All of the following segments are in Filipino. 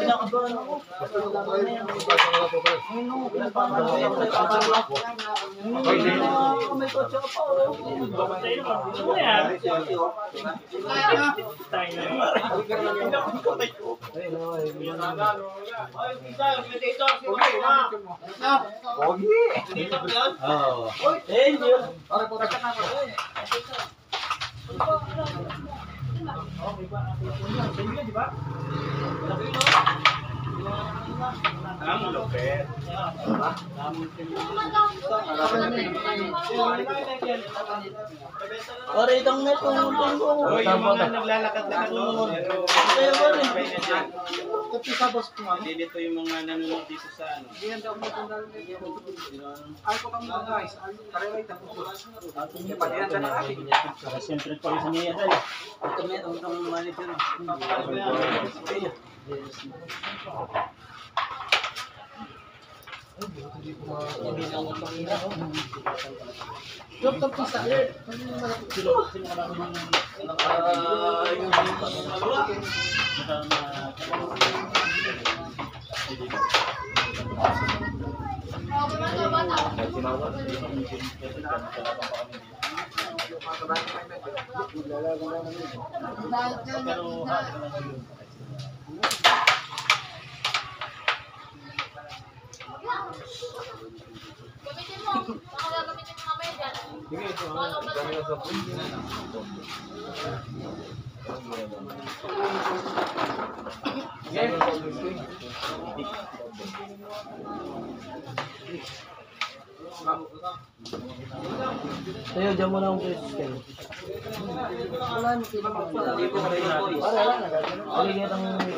Kinakabahan ako. May kotse ka pa. Ano yan? Tayo na yun. Pogi! Oo. Eh, yun. Ang lupet. Pare, itong net kung Uy, yung mga naglalakad na nanonood. Kaya ba rin? Dito yung mga nanonood dito sa ano. Siyempre pa rin sa niya tayo. Ito may ang manager. Gamitin mo. Baka gagamitin mo mamaya dyan. Tayo, dyan mo na akong press kayo. Wala na pinapakita. Wala na. Aligyan ang may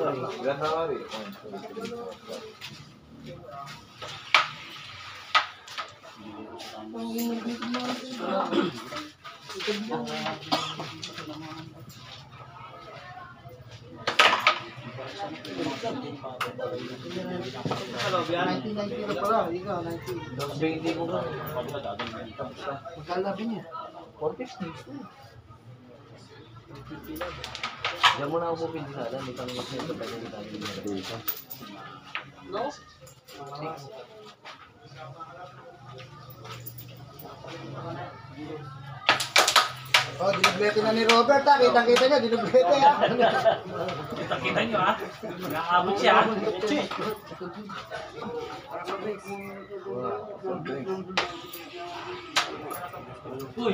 Diyan mo na ako pupindi sana, may kang mas nito pa yung dito. No? Oh, dinublete na ni Robert ha. Kitang-kita niya, dinublete ha. Kita nyo ha? Nakaabot siya. Uy!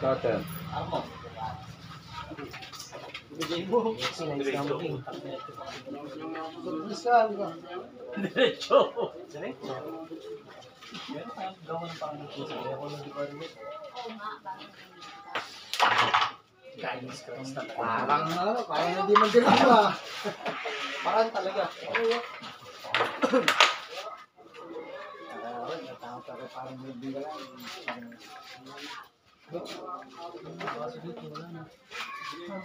Cutter. Diretso! Gawin pa ang nagpuso. Kaya ako nag-department. Kainis ka rin talaga. Parang hindi man din ako ha. Parang talaga. Parang hindi ka lang.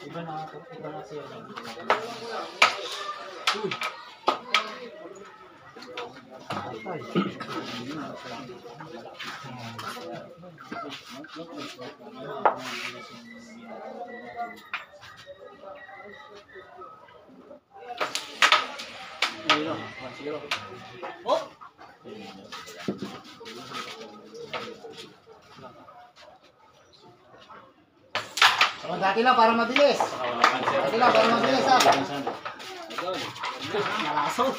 Iba na ako. Iba na siya. Uy! Oh! Oh, dati lang para mabilis. Dati lang para mabilis ha. Nalaso!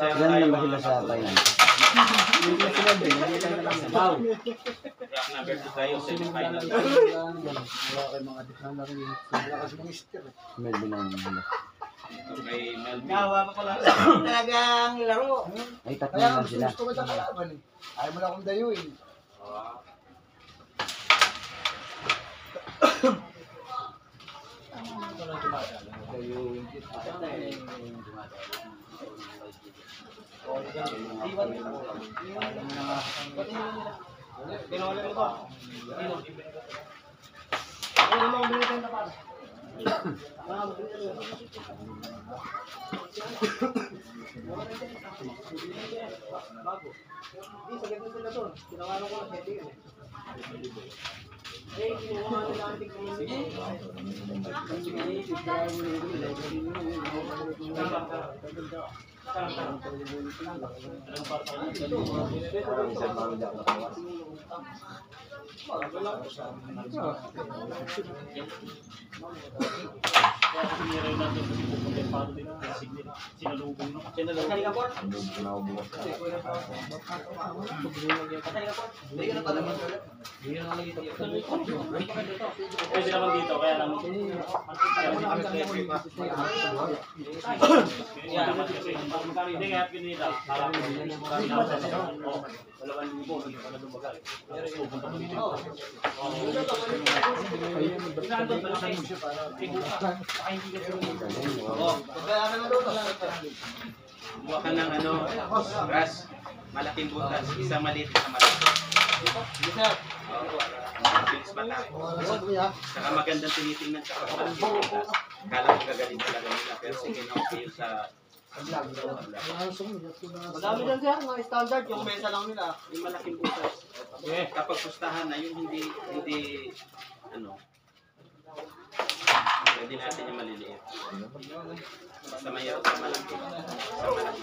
Ilan na ba sila sa finance? Rock number 2 tayo, semi-final. Melvin ang Okay, Melvin. Nawa ko lang. Talagang laro. Ay, tatlo Kaya na nga sila. gusto ko sa kalaban eh. Ayaw mo lang akong dayuin. Kinawala mo to. Ano mo binigyan ka pa? Bago. Hindi, sagad na sila doon. Kinawala ko na heavy yun eh. Eh, kinuha nila ang tignan. Sige. Pwede naman dito, kaya lang. Hindi kaya pinila. Buwa ka ng ano, ras, malaking butas, isang maliit, isang malaki. Mabilis matay. Saka magandang tinitingnan sa pagkakas. Kala ko gagaling talaga nila, pero sige na okay sa... Madami dyan siya, mga standard, yung mesa lang nila. Yung malaking butas. Kapag pustahan na, yung hindi, ano, pwede natin yung maliliit. Basta mayroon sa malaki. Sa malaki.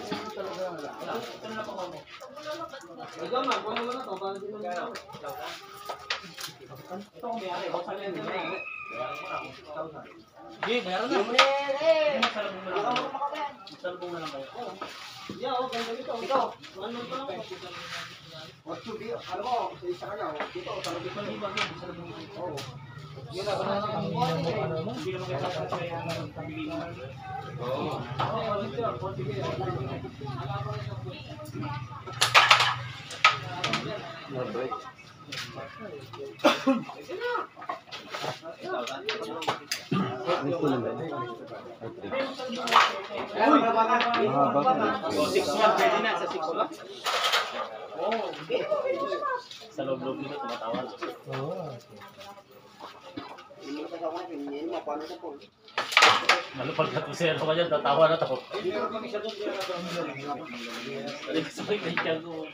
Ikaw man, kung naman na to, paano din mag-aaral? Ito kung may-ari, buksan yan. Hindi, meron na. Salubong na lang kayo. Yeah, oh, ganda dito. Ito, ano pa lang? What to be? Alam mo, sa isa kanya, dito, salubong pa lang. Oo. Yun na, banana ang Hindi naman kayo kaya pabili naman. Oo. Oh, 6-1 pwede na sa 6-1. Sa loob-loob nito, tumatawag. Lalo pag natusero ka dyan, tatawa na to. Sabay ka dyan ko.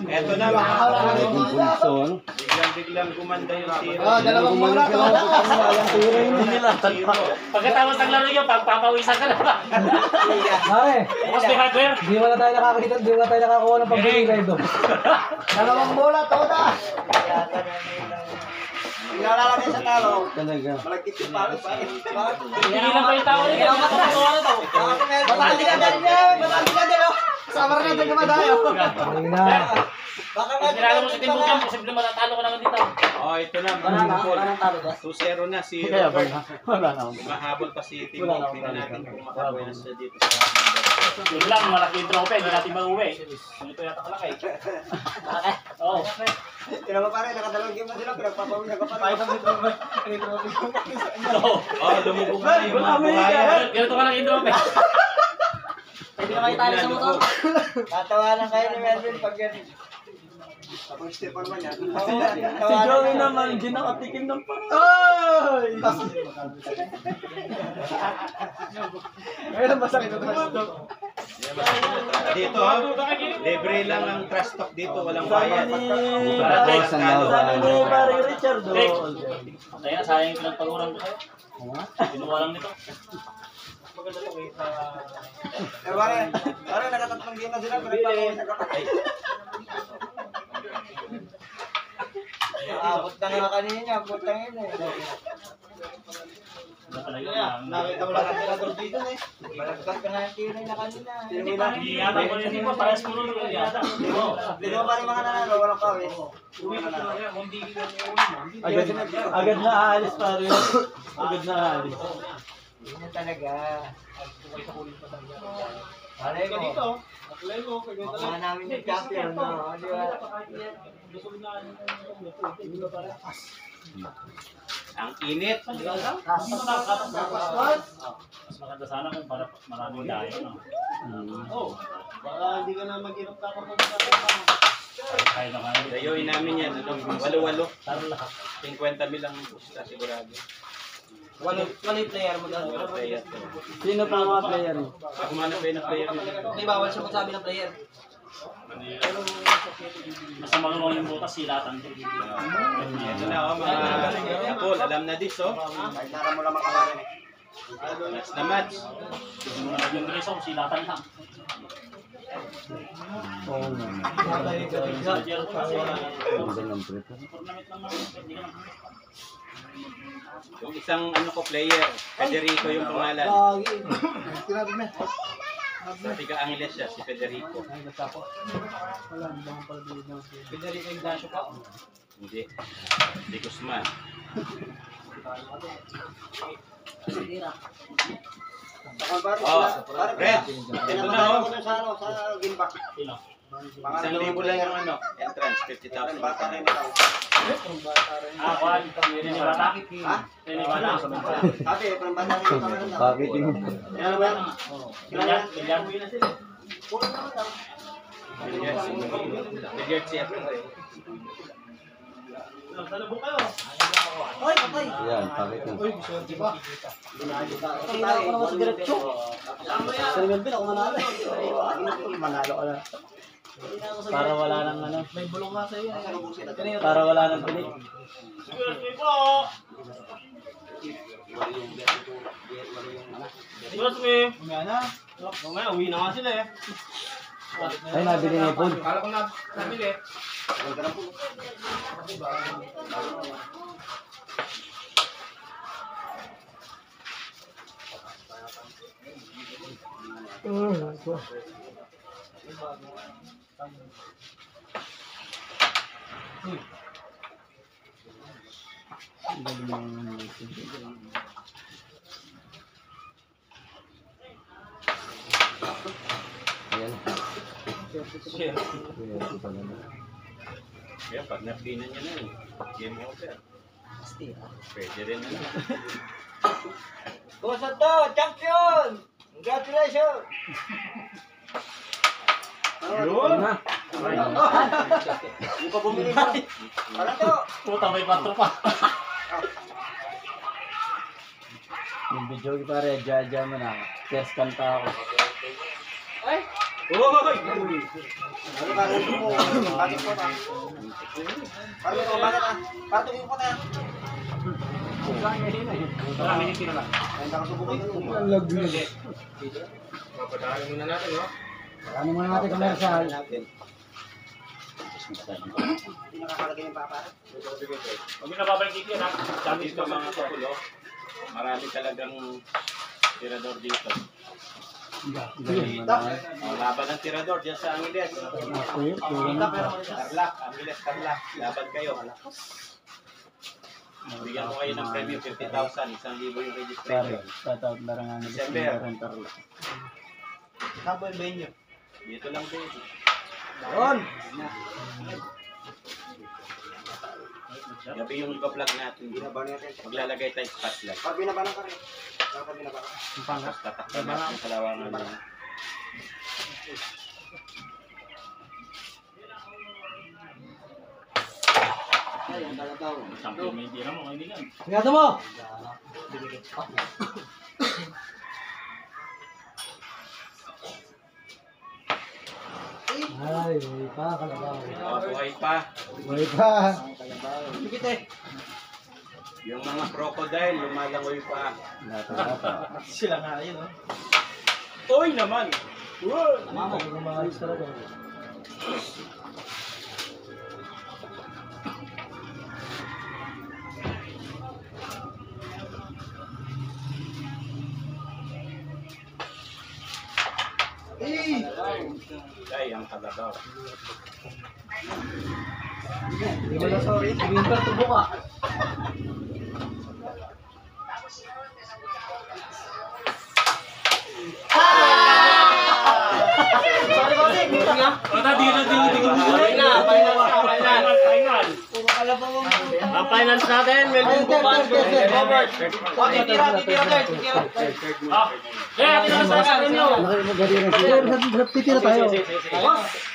Eto na mga. Biglang gumanda yung tiro. Dalawang muna to. Pagkatapos ng laro nyo, pagpapawisan ka na ba? Pare, Bukas may hardware. di wala tayo nakakita, di wala tayo nakakuha ng pag-ibig kayo doon. Dalawang bola to na. Nilalagay sa talo. Talaga. Malagkit yung pare. Hindi lang pa yung tao nyo. Tumatawa na to. Matandi ka dyan niya! Matandi ka dyan oh! Sama rin natin kumadayo. Baka nga Ginagawa mo sa team mo dyan, posible matatalo ka naman dito. Oh, ito na. wala nang talo ba? 2-0 na si Kaya ba Robert. na? Wala na. Mahabol pa si Timo. Tingnan natin kung makabuhay na siya dito sa Yun lang, malaki yung trophy, hindi natin mag-uwi. Ito yata kalaki. Oo. Kaya ba pare, nakadalawang game na sila, pinagpapawin ka pa. Oh, lumubog na yung mga buhayan. Ganito ka lang yung trophy. Hindi na makitali sa motor. Tatawanan kayo ni Melvin pag yan. Tapos Stefan man yan. Si Joey naman, hindi nakatikim ng pangalan. Ay! Ngayon ba sa ito? Dito ha, libre lang ang trash talk dito, walang bayad. Sabi ni Barry Richard Rick, tayo na, sayang yung pinagpaguran ko sa'yo. Pinuha lang nito. Maganda to eh, sa... Pare, nakatatlong game na sila, pinagpapawin ka pa. Abot na nga kanina, abot na yun eh. Nakita mo lang ang tirador dito eh. Balagkas ka na yung tiray na kanina. Hindi yata ko rin dito, parehas ko nun yata. Hindi mo pa rin mga nanalo, walang kawin. Agad na aalis pare. Agad na aalis. Yun na talaga. Malay mo. Dito. Mga namin yung champion, no? Di ba? Ang init. Mas maganda sana kung para maraming dayo, no? Oh, baka hindi ka na mag-irap kapag Kaya na kaya. Dayuin namin yan. Ano, walo-walo. Taro lahat. 50 mil ang pusta sigurado. Wala yung player mo doon. Mga player. Sino pa mga player mo? Ako man ang player. Hindi, bawal siya magsabi ng player. Basta marunong yung butas, silatan din. Ito na oh, mga Paul, alam na this oh. Nara mo lang makakalala eh. Match na match. Hindi mo na yung reso, silatan lang. Oo nga. Sa Jero kasi, tournament lang naman, hindi ka lang. Yung isang ano ko player, Federico yung pangalan. Tinabi na. Sa tiga Angeles siya, si Federico. Wala, hindi naman pala dito. Federico Ignacio pa. Hindi. Si Guzman. Oh, Fred. Ito na oh. Sa Gimba. Sino? 1,000 lang yung ano, entrance, 50,000. Bata rin ito. Ah, Juan. Yun yung bata. Ha? Yun yung bata. Sabi, parang bata rin ito. Bakit yung... Ano ba yan? Bilyan, bilyan. Billiard siya. Hoy, patay! Yan, bakit yung... Uy, gusto yung diba? Kailangan ko naman sa diretso. Sa Melvin, ako manalo. Manalo ka na. Para wala nang ano. May bulong nga sa'yo. Para wala nang pilik. Umaya na. Umaya, uwi na nga sila eh. Ay, nabili ni Paul. Kala ko nabili. Ayan. Kaya pag napinan niya na game over. Pwede rin na. Kumusta to? Champion! Congratulations! Yun! Hindi pa bumili mo. Ano to? Puta, may patro pa. Yung video ko pare, jaja mo na. First kanta ako. Ay! Uy! Ano ba? Bakit po ba? Bakit po? Bakit ah? Bakit po tayo? Marami yung tira lang. Ay, nakasubukan ko. Ang lag na. Papadaan muna natin, no? Ano muna natin commercial? Hindi nakakalagay yung papa. Huwag yung nababalik dito yan, ha? Dami Dito mga kapulo, marami talagang tirador dito. Laban ng tirador dyan sa Angeles. Tarlac, Angeles, Tarlac. Laban kayo. Bigyan ko kayo ng premium, 50,000. 1,000 yung registration. Tatawag larangan ng December. Saboy ba inyo? Dito lang din. Doon! Gabi yung ipa-vlog natin. Binaba natin. Maglalagay tayo spotlight. Pag binaba ng kare. Dapat binaba ka. Tapos tatakpan natin sa lawangan ng Ay, ang talataw. Champion may tira mo, kaibigan. Ingatan mo! Ay, buhay pa, kalabaw. buhay pa. Buhay pa. Higit eh. Yung mga crocodile, lumalangoy pa. Nata. Sila nga yun, oh. Oy naman! Mama. Mga istra ko. Ay, ang kalabaw. Hindi mo na sorry. Winter tubo ka. Sorry, bossing. Wala, di na. Final. Final. Puro kalabaw ang puta. Ang finals natin, Melvin Bukan. Robert. Titira guys, titira. Kaya, atin na sa inyo. Titira tayo. Boss!